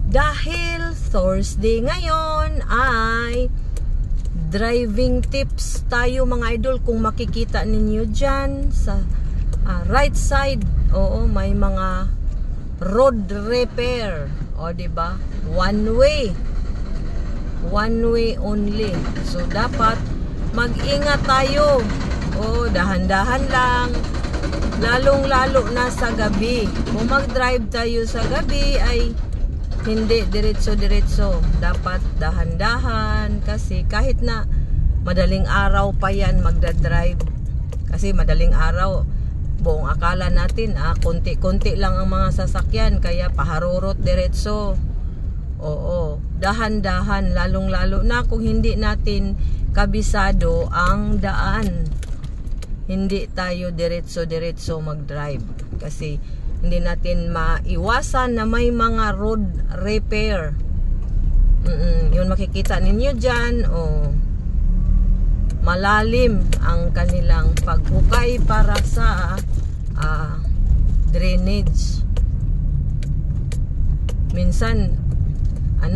Dahil Thursday ngayon ay driving tips tayo mga idol. Kung makikita ninyo dyan sa right side, oo, may mga road repair, o diba, one way only. So dapat mag-ingat tayo, o dahan-dahan lang, lalong-lalo na sa gabi. Kung mag-drive tayo sa gabi ay hindi diretso-diretso, dapat dahan-dahan, kasi kahit na madaling araw pa yan magdadrive, kasi madaling araw buong akala natin konti-konti lang ang mga sasakyan, kaya paharurot diretso. Oo, dahan-dahan, lalong-lalo na kung hindi natin kabisado ang daan. Hindi tayo diretso-diretso mag-drive, kasi hindi natin maiwasan na may mga road repair. Yun makikita ninyo dyan, malalim ang kanilang paghukay para sa drainage. Minsan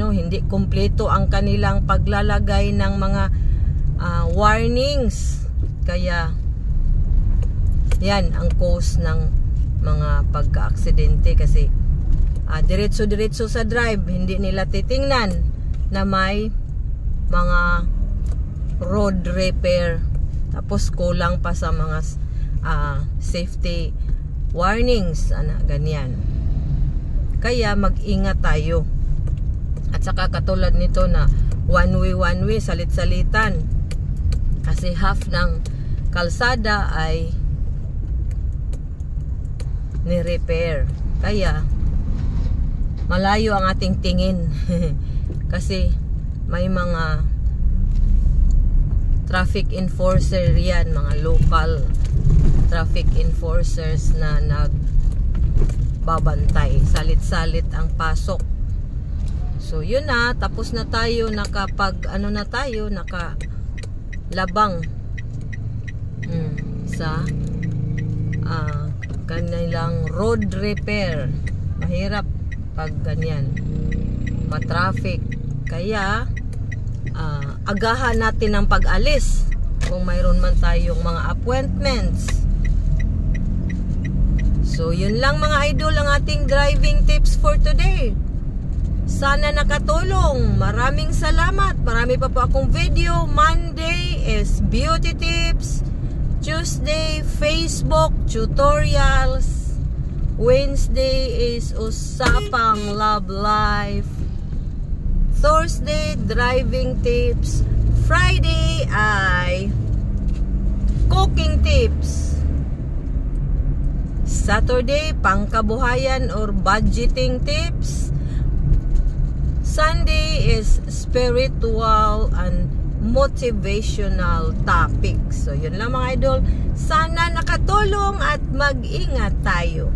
hindi kumpleto ang kanilang paglalagay ng mga warnings, kaya yan ang cause ng mga pagka-aksidente, kasi diretso-diretso sa drive, hindi nila titingnan na may mga road repair, tapos kulang pa sa mga safety warnings, ganyan. Kaya mag-ingat tayo. At saka katulad nito na one way, salit-salitan, kasi half ng kalsada ay ni-repair, kaya malayo ang ating tingin kasi may mga traffic enforcer yan, mga local traffic enforcers na nagbabantay, salit-salit ang pasok. So yun na, tapos na tayo, nakalabang sa kanilang road repair. Mahirap pag ganyan, matraffic, kaya agahan natin ang pag-alis kung mayroon man tayong mga appointments. So yun lang mga idol ang ating driving tips for today. Sana nakatulong. Maraming salamat. Marami pa po akong video. Monday is beauty tips, Tuesday Facebook tutorials, Wednesday is usapang love life, Thursday driving tips, Friday ay cooking tips, Saturday pangkabuhayan or budgeting tips, Sunday is spiritual and motivational topics. So yun lang mga idol, sana nakatulong at mag-ingat tayo.